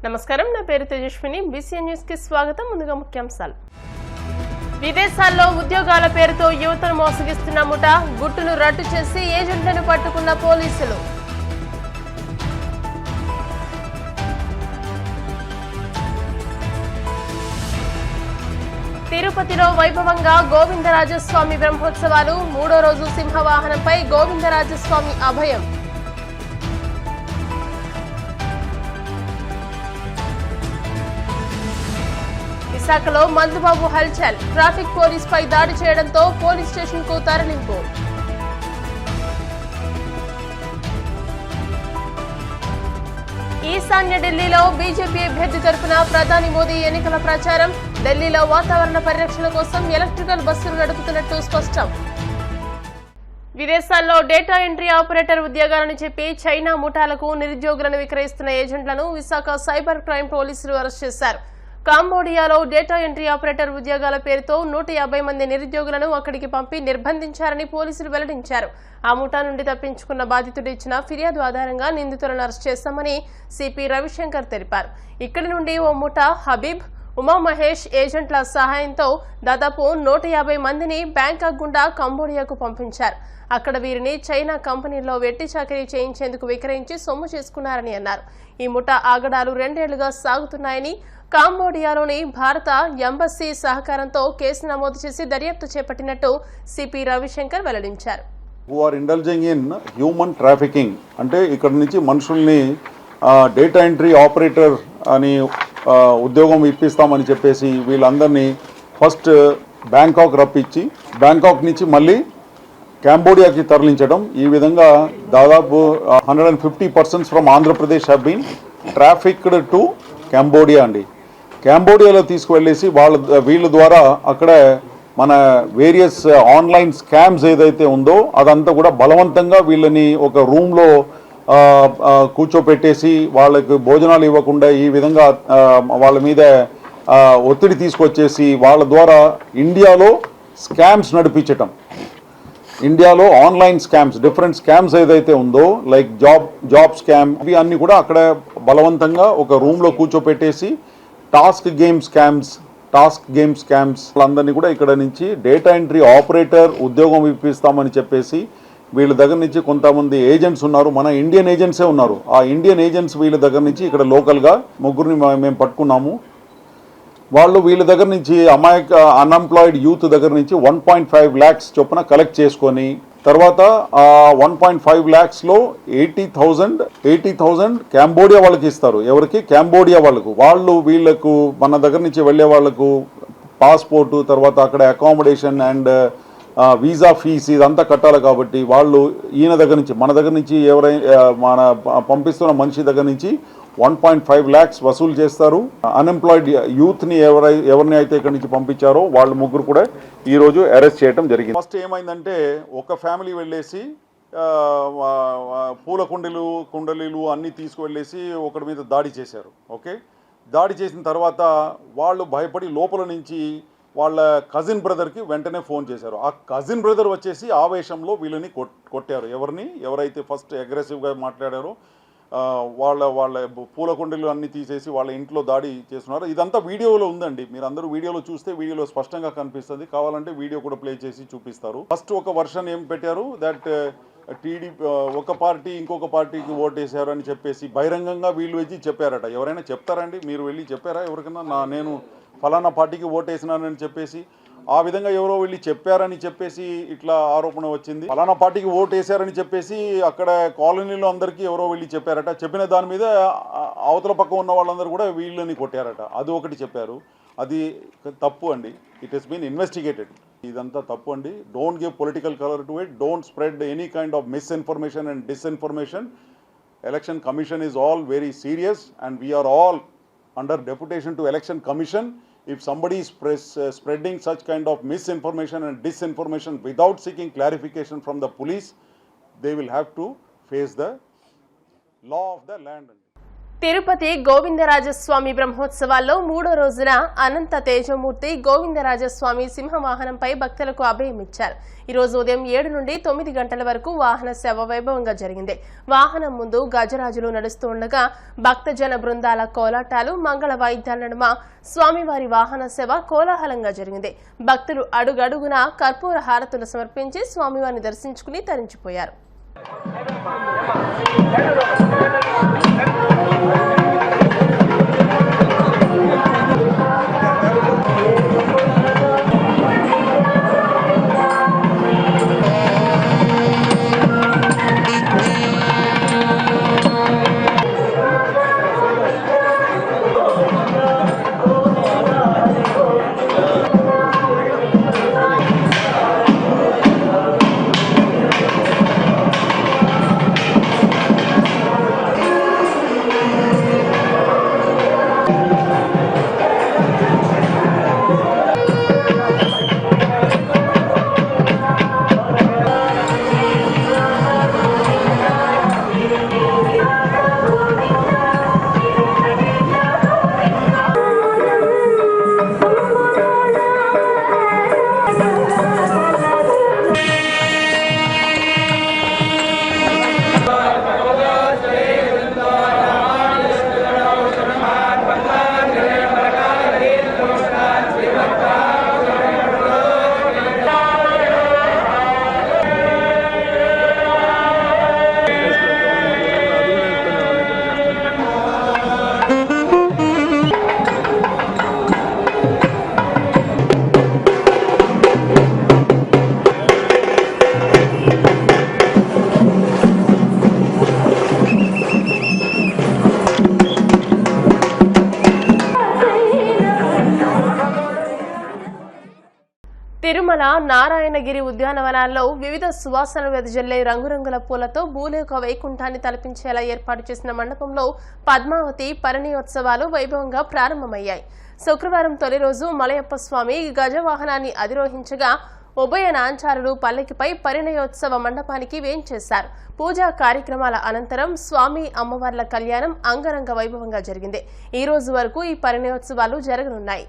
నమస్కారం, నా పేరు తేజస్విని. బీసీఎన్ న్యూస్ కి స్వాగతం. ముందుగా ముఖ్యాంశాలు. విదేశాల్లో ఉద్యోగాల పేరుతో యువతను మోసగిస్తున్న ముఠా గుట్టును రట్టు చేసి ఏజెంట్లను పట్టుకున్న పోలీసులు. తిరుపతిలో వైభవంగా గోవిందరాజస్వామి బ్రహ్మోత్సవాలు. 3వ రోజు సింహవాహనంపై గోవిందరాజస్వామి అభయం. విశాఖలో మందుబాబు హల్చల్. ట్రాఫిక్ పోలీసుపై దాడి చేయడంతో పోలీస్ స్టేషన్ కు తరలింపు. ఈశాన్య ఢిల్లీలో బీజేపీ అభ్యర్థి తరఫున ప్రధాని మోదీ ఎన్నికల ప్రచారం. ఢిల్లీలో వాతావరణ పరిరక్షణ కోసం ఎలక్ట్రికల్ బస్సులు నడుపుతున్నట్టు స్పష్టం. విదేశాల్లో డేటా ఎంట్రీ ఆపరేటర్ ఉద్యోగాలను చెప్పి చైనా ముఠాలకు నిరుద్యోగులను విక్రయిస్తున్న ఏజెంట్లను విశాఖ సైబర్ క్రైమ్ పోలీసులు అరెస్ట్ చేశారు. కాంబోడియాలో డేటా ఎంట్రీ ఆపరేటర్ ఉద్యోగాల పేరుతో 150 మంది నిరుద్యోగులను అక్కడికి పంపి నిర్బంధించారని పోలీసులు వెల్లడించారు. ఆ ముఠా నుండి తప్పించుకున్న బాధితుడు ఇచ్చిన ఫిర్యాదు ఆధారంగా నిందితులను అరెస్ట్ చేశామని సిపి రవిశంకర్ తెలిపారు. ఇక్కడి నుండి ఓ ముఠా హబీబ్, ఉమా మహేష్ ఏజెంట్ల సహాయంతో దాదాపు 150 మందిని బ్యాంకాక్ గుండా కంబోడియాకు పంపించారు. అక్కడ వీరిని చైనా కంపెనీల్లో వెట్టి చాకరీ చేయించేందుకు విక్రయించి సొమ్ము చేసుకున్నారని అన్నారు. ఈ ముఠా ఆగడాలు 2 ఏళ్లుగా సాగుతున్నాయని, కాంబోడియాలోని భారత ఎంబసీ సహకారంతో కేసు నమోదు చేసి దర్యాప్తు చేపట్టినట్టు సిపి రవిశంకర్ వెల్లడించారు. Who are indulging in human trafficking అంటే ఇక్కడ నుంచి మనుషుల్ని డేటా ఎంట్రీ ఆపరేటర్ అని ఉద్యోగం ఇప్పిస్తామని చెప్పేసి వీళ్ళందరినీ ఫస్ట్ బ్యాంకాక్ రప్పించి బ్యాంకాక్ నుంచి మళ్ళీ కాంబోడియాకి తరలించడం. ఈ విధంగా దాదాపు 150 persons from Andhra Pradesh have been trafficked to Cambodia అండి. కాంబోడియాలో తీసుకువెళ్ళేసి వీళ్ళ ద్వారా అక్కడ మన వేరియస్ ఆన్లైన్ స్కామ్స్ ఏదైతే ఉందో అదంతా కూడా బలవంతంగా వీళ్ళని ఒక రూమ్లో కూర్చోపెట్టేసి వాళ్ళకి భోజనాలు ఇవ్వకుండా ఈ విధంగా వాళ్ళ మీద ఒత్తిడి తీసుకొచ్చేసి వాళ్ళ ద్వారా ఇండియాలో స్కామ్స్ నడిపించటం. ఇండియాలో ఆన్లైన్ స్కామ్స్, డిఫరెంట్ స్కామ్స్ ఏదైతే ఉందో లైక్ జాబ్ స్కామ్, ఇవి అన్నీ కూడా అక్కడ బలవంతంగా ఒక రూమ్లో కూర్చోపెట్టేసి టాస్క్ గేమ్ స్కామ్స్ వాళ్ళందరినీ కూడా ఇక్కడ నుంచి డేటా ఎంట్రీ ఆపరేటర్ ఉద్యోగం ఇప్పిస్తామని చెప్పేసి వీళ్ళ దగ్గర నుంచి కొంతమంది ఏజెంట్స్ ఉన్నారు, మన ఇండియన్ ఏజెంట్సే ఉన్నారు. ఆ ఇండియన్ ఏజెంట్స్ వీళ్ళ దగ్గర నుంచి ఇక్కడ లోకల్గా 3 మేము పట్టుకున్నాము. వాళ్ళు వీళ్ళ దగ్గర నుంచి అన్ఎంప్లాయిడ్ యూత్ దగ్గర నుంచి 1.5 lakhs చొప్పున కలెక్ట్ చేసుకొని తర్వాత 1.5 lakhsలో 80,000 కాంబోడియా వాళ్ళకి ఇస్తారు. ఎవరికి? కాంబోడియా వాళ్ళకు. వాళ్ళు వీళ్ళకు మన దగ్గర నుంచి వెళ్ళే వాళ్ళకు పాస్పోర్టు, తర్వాత అక్కడ అకామిడేషన్ అండ్ వీసా ఫీస్ ఇదంతా కట్టాలి. కాబట్టి వాళ్ళు ఈయన దగ్గర నుంచి మన దగ్గర నుంచి మన పంపిస్తున్న మనిషి దగ్గర నుంచి 1.5 lakhs వసూలు చేస్తారు. అన్ఎంప్లాయిడ్ యూత్ని ఎవరిని అయితే ఇక్కడి నుంచి పంపించారో వాళ్ళు 3 కూడా ఈరోజు అరెస్ట్ చేయడం జరిగింది. ఫస్ట్ ఏమైందంటే ఒక ఫ్యామిలీ వెళ్ళేసి పూల కుండలీలు అన్నీ తీసుకువెళ్ళేసి ఒకటి మీద దాడి చేశారు. ఓకే, దాడి చేసిన తర్వాత వాళ్ళు భయపడి లోపల నుంచి వాళ్ళ కజిన్ బ్రదర్కి వెంటనే ఫోన్ చేశారు. ఆ కజిన్ బ్రదర్ వచ్చేసి ఆవేశంలో వీళ్ళని కొట్టారు. ఎవరైతే ఫస్ట్ అగ్రెసివ్గా మాట్లాడారో వాళ్ళ పూల కుండీలు అన్నీ తీసేసి వాళ్ళ ఇంట్లో దాడి చేస్తున్నారు. ఇదంతా వీడియోలో ఉందండి. మీరు అందరూ వీడియోలో చూస్తే వీడియోలో స్పష్టంగా కనిపిస్తుంది. కావాలంటే వీడియో కూడా ప్లే చేసి చూపిస్తారు. ఫస్ట్ ఒక వర్షన్ ఏం పెట్టారు, దట్ ఒక పార్టీ ఇంకొక పార్టీకి ఓటేశారు అని చెప్పేసి బహిరంగంగా వీళ్ళు వచ్చి చెప్పారట. ఎవరైనా చెప్తారండి? మీరు వెళ్ళి చెప్పారా ఎవరికైనా నేను ఫలానా పార్టీకి ఓటేసినానని చెప్పేసి? ఆ విధంగా ఎవరో వెళ్ళి చెప్పారని చెప్పేసి ఇట్లా ఆరోపణ వచ్చింది. ఫలానా పార్టీకి ఓటు వేశారని చెప్పేసి అక్కడ కాలనీలో అందరికీ ఎవరో వెళ్ళి చెప్పారట. చెప్పిన దాని మీద అవతల పక్క ఉన్న వాళ్ళందరూ కూడా వీళ్ళని కొట్టారట. అది ఒకటి చెప్పారు. అది తప్పు అండి. It has been investigated. ఇదంతా తప్పు అండి. Don't give political colour to it. Don't spread any kind of misinformation and disinformation. Election commission is all very serious and we are all under deputation to election commission. If somebody is spreading such kind of misinformation and disinformation without seeking clarification from the police, they will have to face the law of the land. Tirupati Govindarajaswamy బ్రహ్మోత్సవాల్లో 3వ రోజున అనంత తేజమూర్తి గోవిందరాజస్వామి సింహవాహనంపై భక్తులకు అభయమిచ్చారు. ఈ రోజు ఉదయం 7 నుండి 9 గంటల వరకు వాహన సేవ వైభవంగా జరిగింది. వాహనం ముందు గజరాజులు నడుస్తూ ఉండగా భక్తజన బృందాల కోలాటాలు, మంగళ వాయిద్యాల నడుమ స్వామివారి వాహన సేవ కోలాహలంగా జరిగింది. భక్తులు అడుగడుగునా కర్పూర హారతులు సమర్పించి స్వామివారిని దర్శించుకుని తరించిపోయారు. తిరుమల నారాయణగిరి ఉద్యానవనాల్లో వివిధ సువాసనలు వెదజల్లే రంగురంగుల పూలతో భూలోక వైకుంఠాన్ని తలపించేలా ఏర్పాటు చేసిన మండపంలో పద్మావతి పరిణయోత్సవాలు వైభవంగా ప్రారంభమయ్యాయి. శుక్రవారం తొలి రోజు మలయప్ప స్వామి గజవాహనాన్ని అధిరోహించగా ఉభయ నాంచారులు పల్లకిపై పరిణయోత్సవ మండపానికి వేంచేశారు. పూజా కార్యక్రమాల అనంతరం స్వామి అమ్మవార్ల కళ్యాణం అంగరంగ వైభవంగా జరిగింది. ఈ రోజు వరకు ఈ పరిణయోత్సవాలు జరగనున్నాయి.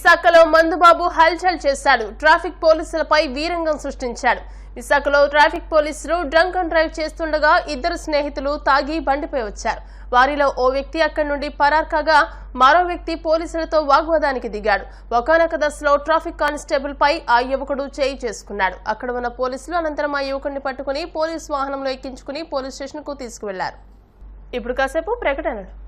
విశాఖలో మందుబాబు హల్చల్ చేశాడు. ట్రాఫిక్ పోలీసులపై వీరంగం సృష్టించాడు. విశాఖలో ట్రాఫిక్ పోలీసులు డ్రంక్ అండ్ డ్రైవ్ చేస్తుండగా ఇద్దరు స్నేహితులు తాగి బండిపై వచ్చారు. వారిలో ఓ వ్యక్తి అక్కడి నుండి పరార్ కాగా మరో వ్యక్తి పోలీసులతో వాగ్వాదానికి దిగాడు. ఒకానొక దశలో ట్రాఫిక్ కానిస్టేబుల్ పై ఆ యువకుడు చేయి చేసుకున్నాడు. అక్కడ ఉన్న పోలీసులు అనంతరం ఆ యువకుడిని పట్టుకుని పోలీసు వాహనంలో ఎక్కించుకుని పోలీస్ స్టేషన్ కు తీసుకువెళ్లారు. ఇప్పుడు కాసేపు ప్రకటనలు.